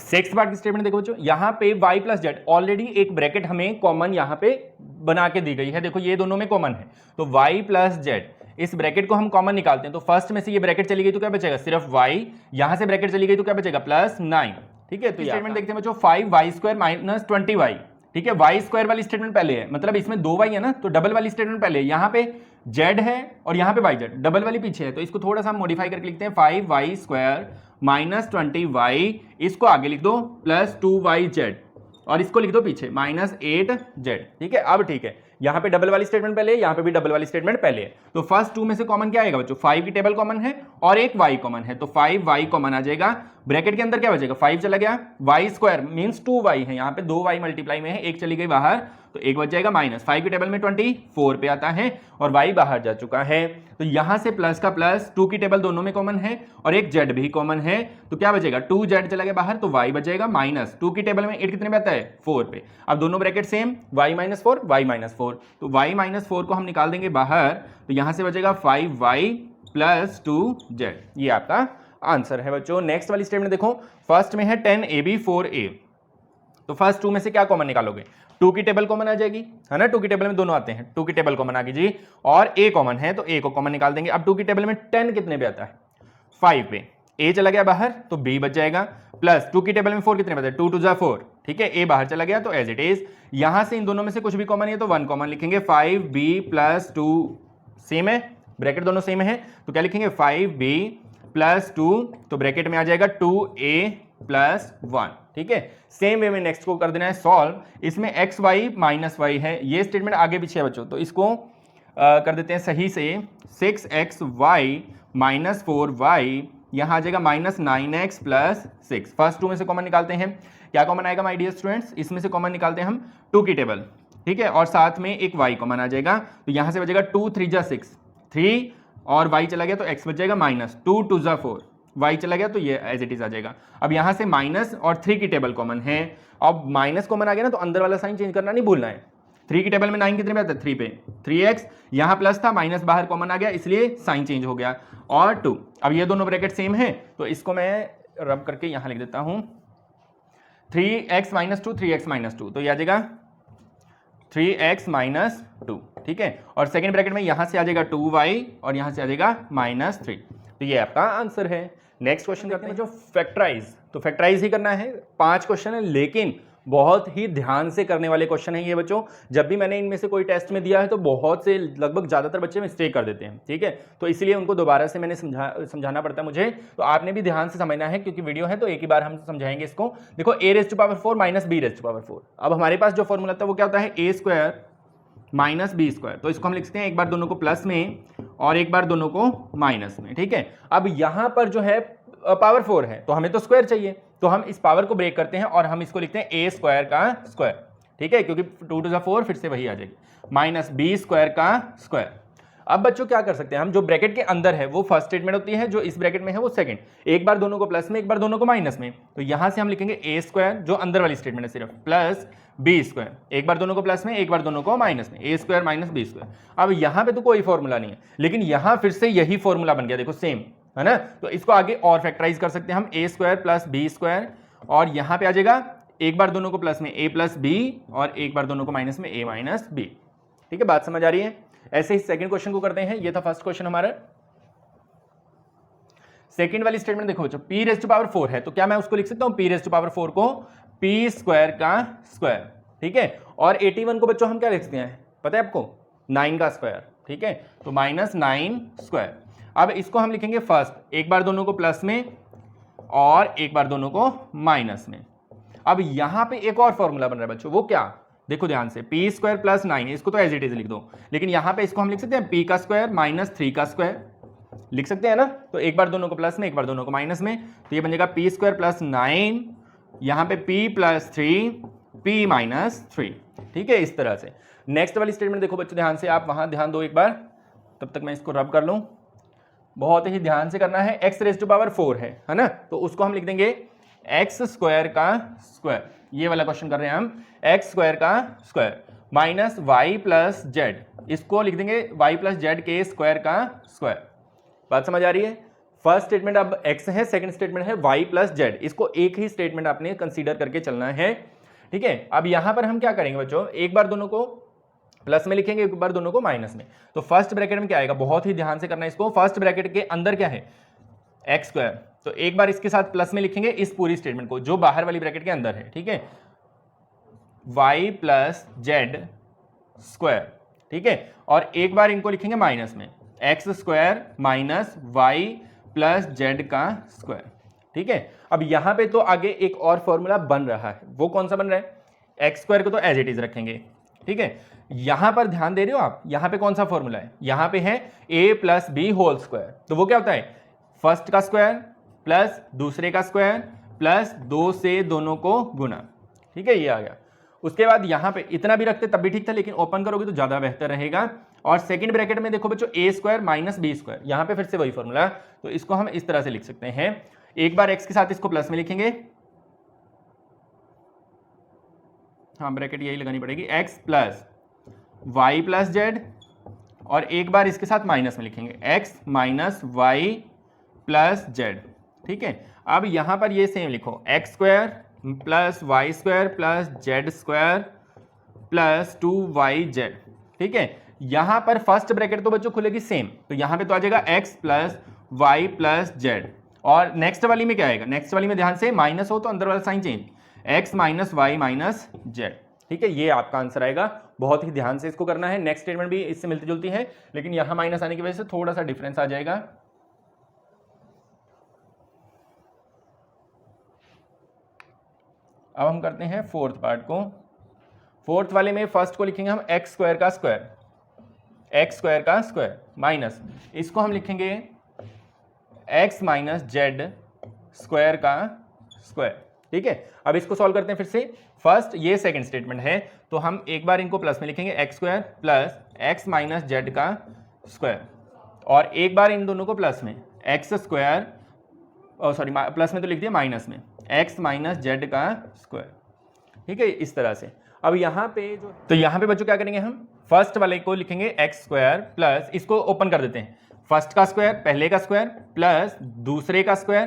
6th पार्ट की स्टेटमेंट देखो बच्चों, यहां पे y प्लस जेड ऑलरेडी एक ब्रैकेट हमें कॉमन यहां पे बना के दी गई है, देखो ये दोनों में कॉमन है, तो y प्लस जेड इस ब्रैकेट को हम कॉमन निकालते हैं, तो फर्स्ट में से ये ब्रैकेट चली गई तो क्या बचेगा, सिर्फ y, यहां से ब्रैकेट चली गई तो क्या बचेगा +9। ठीक है, तो स्टेटमेंट देखते हैं बच्चों, 5y² माइनस 20y। ठीक है, y² वाली स्टेटमेंट पहले है, मतलब इसमें 2y है ना, तो डबल वाली स्टेटमेंट पहले है, यहां पे z है और यहां पे yz, डबल वाली पीछे है, तो इसको थोड़ा सा मॉडिफाई करके लिखते हैं 5y² माइनस 20y, इसको आगे लिख दो प्लस 2yz और इसको लिख दो पीछे -8z। ठीक है, अब ठीक है, यहां पे डबल वाली स्टेटमेंट पहले है, यहां पे भी डबल वाली स्टेटमेंट पहले है, तो फर्स्ट 2 में से कॉमन क्या आएगा बच्चों, 5 की टेबल कॉमन है और एक y कॉमन है, तो 5y कॉमन आ जाएगा, ब्रैकेट के अंदर क्या बचेगा, 5 चला गया, y² मींस 2y है, यहां पे 2y मल्टीप्लाई में है, एक चली गई बाहर तो एक बच जाएगा, -5 की टेबल में 24 पे आता है और y बाहर जा चुका है, तो यहां से प्लस का प्लस, 2 की टेबल दोनों में कॉमन है और एक z भी कॉमन है, तो क्या बचेगा, 2z चला गया बाहर तो y बचेगा, माइनस 2 की टेबल में 8 कितने पे आता है, 4 पे। अब दोनों ब्रैकेट सेम, y - 4 तो y - 4 को हम निकाल देंगे बाहर, तो यहां से बचेगा 5y प्लस 2z, ये आपका आंसर है बच्चों। नेक्स्ट वाली स्टेटमेंट देखो, फर्स्ट में है 10ab 4a, तो फर्स्ट 2 में से क्या कॉमन निकालोगे, 2 की टेबल कॉमन आ जाएगी, है ना, 2 की टेबल में दोनों आते हैं, 2 की टेबल कॉमन आ गई जी, और a कॉमन है तो a को कॉमन निकाल देंगे। अब 2 की टेबल में 10 कितने पे आता है, 5 पे, a चला गया बाहर तो b बच जाएगा, प्लस 2 की टेबल में 4 कितने पे आता है, 2 2 जा 4। ठीक है, a बाहर चला गया तो एज इट इज, यहां से इन दोनों में से कुछ भी कॉमन है तो 1 कॉमन लिखेंगे, 5b प्लस 2 सेम है, ब्रैकेट दोनों सेम है, तो क्या लिखेंगे 5b प्लस 2, तो ब्रैकेट में आ जाएगा 2a प्लस 1। ठीक है, सेम वे में नेक्स्ट को कर देना है सॉल्व। इसमें xy माइनस y है, ये स्टेटमेंट आगे पीछे है बच्चों, तो इसको कर देते हैं सही से, 6xy -4y, यहाँ आ जाएगा -9x प्लस 6। फर्स्ट 2 में से कॉमन निकालते हैं, क्या कॉमन आएगा माय डियर स्टूडेंट्स, इसमें से कॉमन निकालते हैं हम 2 की टेबल, ठीक है, और साथ में एक y कॉमन आ जाएगा, तो यहाँ से बचेगा 2 3 जा 6, 3 और y चला गया तो x बच जाएगा -2 2 जा 4, y चला गया तो ये एज इट इज आ जाएगा। अब यहाँ से माइनस और 3 की टेबल कॉमन है, अब माइनस कॉमन आ गया ना, तो अंदर वाला साइन चेंज करना नहीं भूलना है। 3 की टेबल में 9 कितने में आता है, 3 पे 3x, यहाँ प्लस था, माइनस बाहर कॉमन आ गया, इसलिए साइन चेंज हो गया, और 2। अब ये दोनों ब्रैकेट सेम है, तो इसको मैं रब करके यहाँ लिख देता हूँ, 3x - 2 3x - 2, तो ये आ जाएगा 3x - 2, ठीक है, और सेकेंड ब्रैकेट में यहाँ से आ जाएगा 2y और यहाँ से आ जाएगा -3, तो ये आपका आंसर है। नेक्स्ट क्वेश्चन करते हैं जो फैक्टराइज, तो फैक्टराइज ही करना है, 5 क्वेश्चन है, लेकिन बहुत ही ध्यान से करने वाले क्वेश्चन है ये बच्चों। जब भी मैंने इनमें से कोई टेस्ट में दिया है तो बहुत से लगभग ज़्यादातर बच्चे मिस्टेक कर देते हैं, ठीक है, तो इसलिए उनको दोबारा से मैंने समझाना पड़ता है मुझे, तो आपने भी ध्यान से समझना है, क्योंकि वीडियो है तो एक ही बार हम समझाएंगे इसको। देखो a⁴ - b⁴, अब हमारे पास जो फॉर्मूला था वो क्या होता है, a² - b², तो इसको हम लिख सकते हैं एक बार दोनों को प्लस में और एक बार दोनों को माइनस में, ठीक है। अब यहाँ पर जो है पावर 4 है, तो हमें तो स्क्वायर चाहिए, तो हम इस पावर को ब्रेक करते हैं और हम इसको लिखते हैं a² का स्क्वायर, ठीक है, क्योंकि 2 टू 4 फिर से वही आ जाएगी, -b² का स्क्वायर। अब बच्चों क्या कर सकते हैं हम, जो ब्रैकेट के अंदर है वो फर्स्ट स्टेटमेंट होती है, जो इस ब्रैकेट में है वो सेकंड, एक बार दोनों को प्लस में एक बार दोनों को माइनस में, तो यहां से हम लिखेंगे a² जो अंदर वाली स्टेटमेंट है सिर्फ, प्लस b², एक बार दोनों को प्लस में एक बार दोनों को माइनस में, a² - b²। अब यहां पे तो कोई फॉर्मूला नहीं है, लेकिन यहां फिर से यही फॉर्मूला बन गया, देखो सेम है ना, तो इसको आगे और फैक्टराइज कर सकते हैं हम, a² + b², और यहां पे आ जाएगा एक बार दोनों को प्लस में a + b और एक बार दोनों को माइनस में a - b, ठीक है, बात समझ आ रही है। ऐसे ही सेकंड क्वेश्चन को करते हैं, ये था फर्स्ट क्वेश्चन हमारा। सेकंड वाली स्टेटमेंट देखो बच्चों, p⁴ है, तो क्या मैं उसको लिख सकता हूं p⁴ को p² का स्क्वायर, ठीक है, और 81 को बच्चों हम क्या लिख सकते हैं, पता है आपको, 9 का स्क्वायर, ठीक है, तो -9²। अब इसको हम लिखेंगे फर्स्ट, एक बार दोनों को प्लस में और एक बार दोनों को माइनस में। अब यहां पे एक और फॉर्मूला बन रहा है बच्चों, वो क्या, देखो ध्यान से, p² + 9, इसको तो एज इट इज लिख दो, लेकिन यहां पे इसको हम लिख सकते हैं p² - 3 का स्क्वायर, लिख सकते हैं ना, तो एक बार दोनों को प्लस में एक बार दोनों को माइनस में, तो ये बन जाएगा p² + 9, यहां पे p + 3 p - 3, ठीक है, इस तरह से। नेक्स्ट वाली स्टेटमेंट देखो बच्चों ध्यान से, आप वहां ध्यान दो एक बार, तब तक मैं इसको रब कर लूं, बहुत ही ध्यान से करना है, x⁴ है ना, तो उसको हम लिख देंगे x² का स्क्वायर, ये वाला क्वेश्चन कर रहे हैं हम, x² का स्क्वायर -y + z, इसको लिख देंगे y + z के स्क्वायर का स्क्वायर। बात समझ आ रही है। फर्स्ट स्टेटमेंट अब x है, सेकंड स्टेटमेंट है y + z, इसको एक ही स्टेटमेंट आपने कंसीडर करके चलना है, ठीक है। अब यहां पर हम क्या करेंगे बच्चों, एक बार दोनों को प्लस में लिखेंगे, एक बार दोनों को माइनस में, तो फर्स्ट ब्रैकेट में क्या आएगा, बहुत ही ध्यान से करना है इसको, फर्स्ट ब्रैकेट के अंदर क्या है, x², तो एक बार इसके साथ प्लस में लिखेंगे इस पूरी स्टेटमेंट को जो बाहर वाली ब्रैकेट के अंदर है, ठीक है, y + z स्क्वायर, ठीक है, और एक बार इनको लिखेंगे माइनस में, x² - y + z का स्क्वायर, ठीक है। अब यहां पे तो आगे एक और फॉर्मूला बन रहा है, वो कौन सा बन रहा है, x² को तो एज इट इज रखेंगे, ठीक है। यहां पर ध्यान दे रहे हो आप, यहां पे कौन सा फॉर्मूला है, यहां पे है a + b², तो वो क्या होता है, फर्स्ट का स्क्वायर प्लस दूसरे का स्क्वायर प्लस 2 से दोनों को गुना, ठीक है, ये आ गया। उसके बाद यहां पे इतना भी रखते तब भी ठीक था, लेकिन ओपन करोगे तो ज्यादा बेहतर रहेगा। और सेकंड ब्रैकेट में देखो बच्चों a² - b², यहां पे फिर से वही फॉर्मूला, तो इसको हम इस तरह से लिख सकते हैं, एक बार x के साथ इसको प्लस में लिखेंगे, हाँ ब्रैकेट यही लगानी पड़ेगी, x + y + z, और एक बार इसके साथ माइनस में लिखेंगे x - y + z, ठीक है। अब यहां पर ये सेम लिखो, x² + y² + z² + 2yz, ठीक है। यहां पर फर्स्ट ब्रैकेट तो बच्चों खुलेगी सेम, तो यहां पे तो आ जाएगा x + y + z, और नेक्स्ट वाली में क्या आएगा, नेक्स्ट वाली में ध्यान से माइनस हो तो अंदर वाला sign change, x - y - z, ठीक है, ये आपका आंसर आएगा। बहुत ही ध्यान से इसको करना है, नेक्स्ट स्टेटमेंट भी इससे मिलती जुलती है, लेकिन यहां माइनस आने की वजह से थोड़ा सा डिफरेंस आ जाएगा। अब हम करते हैं फोर्थ पार्ट को। फोर्थ वाले में फर्स्ट को लिखेंगे हम x² का स्क्वायर, x² का स्क्वायर माइनस, इसको हम लिखेंगे एक्स माइनस जेड स्क्वायर का स्क्वायर। ठीक है, अब इसको सॉल्व करते हैं फिर से। फर्स्ट ये सेकंड स्टेटमेंट है, तो हम एक बार इनको प्लस में लिखेंगे, x square plus x minus Z का स्क्वायर, और एक बार इन दोनों को प्लस में एक्स स्क्वायर, सॉरी प्लस में तो लिख दिया, माइनस में एक्स माइनस जेड का स्क्वायर। ठीक है, इस तरह से। अब यहाँ पे जो, तो यहाँ पे बच्चों क्या करेंगे, हम फर्स्ट वाले को लिखेंगे एक्स स्क्वायर प्लस, इसको ओपन कर देते हैं, फर्स्ट का स्क्वायर पहले का स्क्वायर प्लस दूसरे का स्क्वायर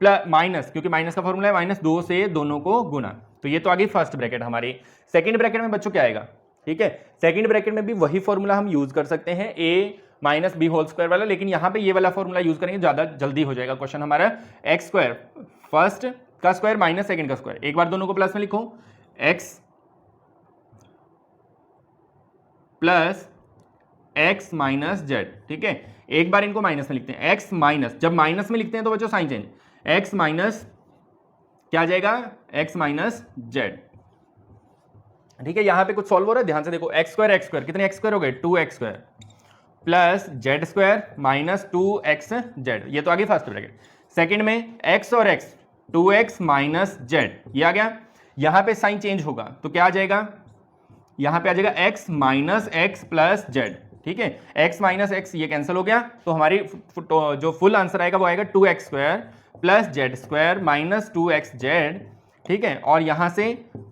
प्लस माइनस, क्योंकि माइनस का फॉर्मूला है माइनस 2 से दोनों को गुना, तो ये तो आ गई फर्स्ट ब्रैकेट हमारी। सेकंड ब्रैकेट में बच्चों क्या आएगा, ठीक है, सेकंड ब्रैकेट में भी वही फॉर्मूला हम यूज कर सकते हैं, ए माइनस बी होल स्क्वायर वाला, लेकिन यहाँ पे ये वाला फॉर्मूला यूज करेंगे, ज्यादा जल्दी हो जाएगा क्वेश्चन हमारा। एक्स स्क्वायर फर्स्ट का स्क्वायर माइनस सेकंड का स्क्वायर, एक बार दोनों को प्लस में लिखो, x plus x minus Z. ठीक है, एक बार इनको माइनस में लिखते हैं, एक्स माइनस, जब माइनस में लिखते हैं तो बच्चों साइन चेंज, एक्स माइनस क्या आ जाएगा, एक्स माइनस जेड। ठीक है, यहां पे कुछ सॉल्व हो रहा है, ध्यान से देखो, एक्स स्क्वायर कितने एक्स स्क्वायर हो गए, 2x square plus Z square minus 2x Z, ये तो आ गई फर्स्ट ब्रैकेट। सेकंड में x और x 2x माइनस जेड, ये आ गया, यहां पे साइन चेंज होगा तो क्या आ जाएगा, यहां पे आ जाएगा x minus x plus Z. ठीक है, x माइनस एक्स ये कैंसिल हो गया, तो हमारी जो फुल आंसर आएगा वो आएगा 2x square plus Z square minus 2x Z. ठीक है, और यहां से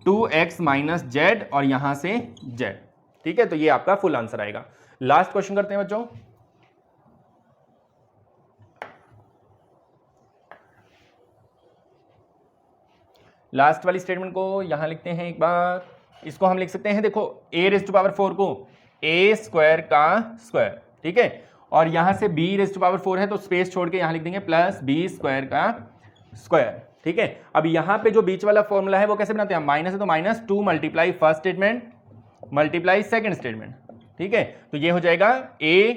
2x माइनस जेड और यहां से जेड। ठीक है, तो ये आपका फुल आंसर आएगा। लास्ट क्वेश्चन करते हैं बच्चों, लास्ट वाली स्टेटमेंट को यहां लिखते हैं एक बार, इसको हम लिख सकते हैं, देखो a रेज़ टू पावर 4 को a स्क्वायर का स्क्वायर। ठीक है, और यहां से b रेज़ टू पावर 4 है तो स्पेस छोड़ के यहां लिख देंगे प्लस b स्क्वायर का स्क्वायर। ठीक है, अब यहां पे जो बीच वाला फॉर्मूला है वो कैसे बनाते हैं, माइनस है तो minus 2 multiply first statement multiply second statement. ठीक है, तो ये हो जाएगा a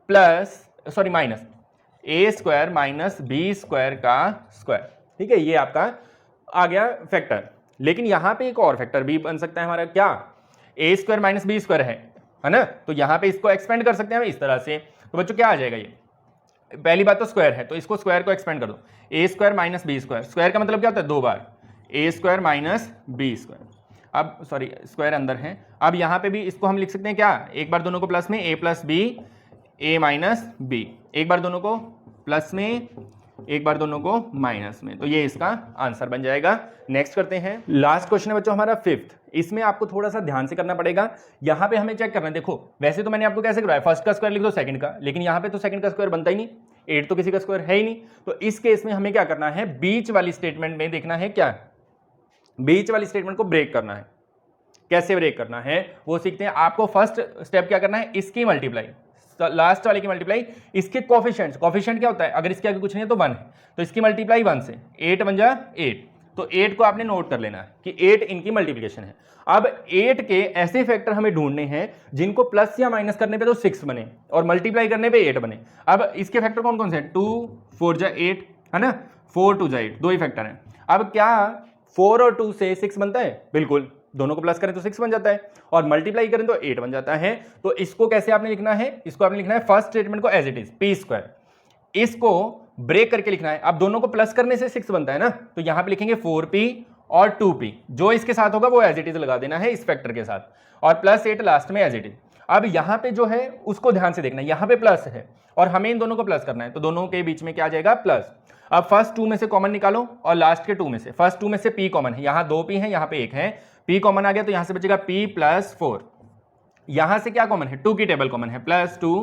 plus sorry minus a square minus b square का स्क्वायर। ठीक है, ये आपका आ गया फैक्टर, लेकिन यहां पे एक और फैक्टर भी बन सकता है हमारा, क्या, a square minus B square है ना, तो यहां पे इसको एक्सपेंड कर सकते हैं हम इस तरह से। तो बच्चों क्या आ जाएगा, ये पहली बात तो स्क्वायर है, तो इसको स्क्वायर को एक्सपेंड कर दो, a square minus B square, square का मतलब क्या होता है, 2 बार a square minus B square. अब सॉरी स्क्वायर अंदर है, अब यहां पे भी इसको हम लिख सकते हैं क्या, एक बार दोनों को प्लस में a plus b a minus b, एक बार दोनों को प्लस में एक बार दोनों को माइनस में, तो ये इसका आंसर बन जाएगा। नेक्स्ट करते हैं, लास्ट क्वेश्चन है बच्चों हमारा फिफ्थ, इसमें आपको थोड़ा सा ध्यान से करना पड़ेगा, यहां पे हमें चेक करना है। देखो वैसे तो मैंने आपको कैसे करवाया, फर्स्ट का स्क्वायर लिख दो सेकंड का, लेकिन यहां पे तो सेकंड का स्क्वायर बनता ही नहीं, 8 तो किसी का स्क्वायर है ही नहीं, तो इस केस में हमें क्या करना है, बीच वाली स्टेटमेंट में देखना है, क्या बीच वाली स्टेटमेंट को ब्रेक करना है। कैसे ब्रेक करना है वो सीखते हैं। आपको फर्स्ट स्टेप क्या करना है, इसकी मल्टीप्लाई, लास्ट वाले की मल्टीप्लाई, इसके कोफिशिएंट, कोफिशिएंट क्या होता है, अगर इसके आगे कुछ नहीं है तो 1 है, तो इसकी मल्टीप्लाई 1 से, 8 बन जा 8, तो 8 को आपने नोट कर लेना है कि 8 इनकी मल्टीप्लिकेशन है। अब 8 के ऐसे फैक्टर हमें ढूंढने हैं जिनको प्लस या माइनस करने पे तो 6 बने और मल्टीप्लाई करने पे 8 बने। अब इसके फैक्टर कौन कौन से हैं, 2 4 जा 8 है ना, 4 2 जा 8, दो ही फैक्टर हैं। अब क्या 4 और 2 से 6 बनता है, बिल्कुल, दोनों को प्लस करें तो 6 बन जाता है और मल्टीप्लाई करें तो 8 बन जाता है। तो इसको कैसे आपने लिखना है, इसको आपने लिखना है फर्स्ट स्टेटमेंट को as it is p square, इसको ब्रेक करके लिखना है। अब दोनों को प्लस करने से 6 बनता है ना, तो यहां पे लिखेंगे 4p और 2p, जो इसके साथ होगा वो एज इट इज लगा देना है इस फैक्टर के साथ, और प्लस 8 लास्ट में एज इट इज। अब यहां पे जो है उसको ध्यान से देखना है, यहां पे प्लस है और हमें इन दोनों को प्लस करना है, तो दोनों के बीच में क्या आ जाएगा, प्लस। अब फर्स्ट 2 में से कॉमन निकालो और लास्ट के 2 में से, फर्स्ट 2 में से p कॉमन है, यहां 2p है यहां पे 1 है, p कॉमन आ गया तो यहां से बचेगा p प्लस 4, यहां से क्या कॉमन है, 2 की टेबल कॉमन है, प्लस 2,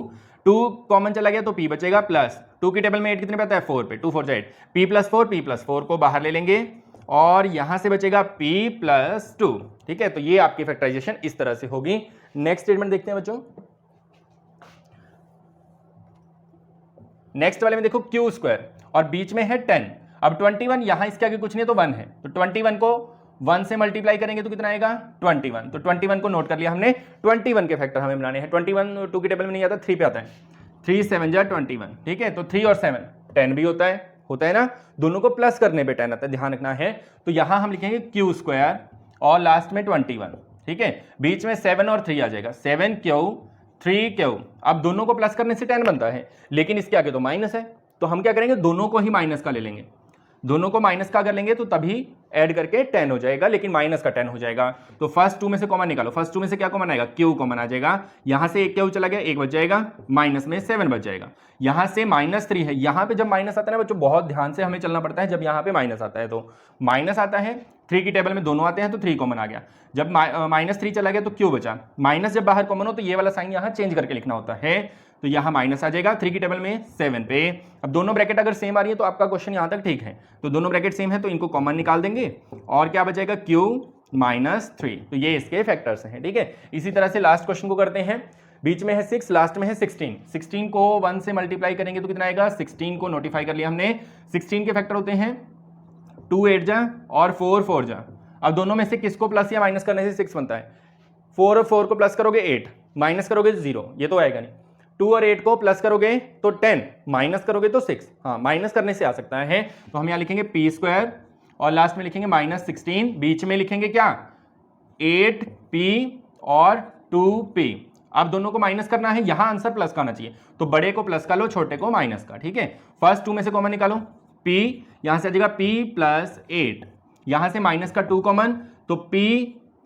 2 कॉमन चला गया तो p बचेगा प्लस 2 की टेबल में 8 कितने पे आता है, 4 पे, 2 4 8, p प्लस 4 को बाहर ले लेंगे और यहां से बचेगा p प्लस 2। ठीक है, तो ये आपकी फैक्टराइजेशन इस तरह से होगी। नेक्स्ट स्टेटमेंट देखते हैं बच्चों, नेक्स्ट वाले में देखो q स्क्वायर और बीच में है 10, अब 21, यहां इसके आगे कुछ नहीं तो 1 है, तो 21 को 1 से मल्टीप्लाई करेंगे तो कितना आएगा, 21, तो 21 को नोट कर लिया हमने, 21 के फैक्टर हमें बनाने हैं। 21 2 की टेबल में नहीं आता, 3 पे आता है, 3 7 जा 21। ठीक है, तो 3 और 7 10 भी होता है ना, दोनों को प्लस करने पे 10 आता है, ध्यान रखना है। तो यहां हम लिखेंगे q स्क्वायर और लास्ट में 21। ठीक है, बीच में 7 और 3 आ जाएगा, 7q 3q। अब दोनों को प्लस करने से 10 बनता है, लेकिन इसके आगे तो माइनस है, तो हम क्या करेंगे, दोनों को ही माइनस का ले लेंगे, दोनों को माइनस का कर लेंगे तो तभी ऐड करके 10 हो जाएगा, लेकिन माइनस का 10 हो जाएगा। तो फर्स्ट 2 में से कॉमन निकालो, फर्स्ट 2 में से क्या कॉमन आएगा, क्यू कॉमन आ जाएगा, यहां से एक क्यू चला गया, एक बच जाएगा, माइनस में 7 बच जाएगा। यहां से -3 है, यहां पे जब माइनस आता है ना बच्चों, बहुत ध्यान से हमें चलना पड़ता है, जब यहां पे माइनस आता है तो माइनस आता है, 3 की टेबल में दोनों आते हैं तो 3 कॉमन आ गया, जब -3 चला गया तो क्यू बचा, माइनस जब बाहर कॉमन हो तो ये वाला साइन यहां चेंज करके लिखना होता है, तो यहां माइनस आ जाएगा, 3 की टेबल में 7 पे। अब दोनों ब्रैकेट अगर सेम आ रही है तो आपका क्वेश्चन यहां तक ठीक है, तो दोनों ब्रैकेट सेम है तो इनको कॉमन निकाल देंगे और क्या बचेगा, q -3, तो ये इसके फैक्टर्स हैं, ठीक है। इसी तरह से लास्ट क्वेश्चन को करते हैं, बीच में है 6, लास्ट में है 16, 16 को 1 से मल्टीप्लाई करेंगे तो कितना आएगा, 16 को नोटिफाई कर लिया हमने, 16 के फैक्टर होते हैं 2 8 जा और 4 4 जा। अब दोनों में से किसको प्लस या माइनस करने से 6 बनता है, 4 और 4 को प्लस करोगे 8, माइनस करोगे 0, ये तो आएगा नहीं, 2 और 8 को प्लस करोगे तो 10, माइनस करोगे तो 6, हाँ माइनस करने से आ सकता है, तो हम यहाँ लिखेंगे p² और लास्ट में लिखेंगे -16, बीच में लिखेंगे क्या, 8p और 2p। अब दोनों को माइनस करना है, यहां आंसर प्लस का आना चाहिए, तो बड़े को प्लस का लो, छोटे को माइनस का, ठीक है। फर्स्ट 2 में से कॉमन निकालो, p यहां से आ जाएगा p + 8, यहां से माइनस का 2 कॉमन, तो p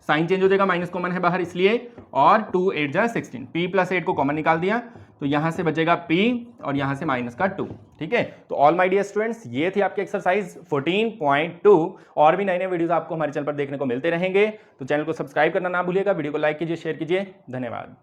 साइन चेंज हो जाएगा, माइनस कॉमन है बाहर इसलिए, और 2 8 जा 16, p + 8 को कॉमन निकाल दिया तो यहां से बचेगा p और यहां से -2, ठीक है। तो ऑल माय डियर स्टूडेंट्स, ये थी आपकी एक्सरसाइज 14.2। और भी नए नए वीडियोस आपको हमारे चैनल पर देखने को मिलते रहेंगे, तो चैनल को सब्सक्राइब करना ना भूलिएगा, वीडियो को लाइक कीजिए, शेयर कीजिए, धन्यवाद।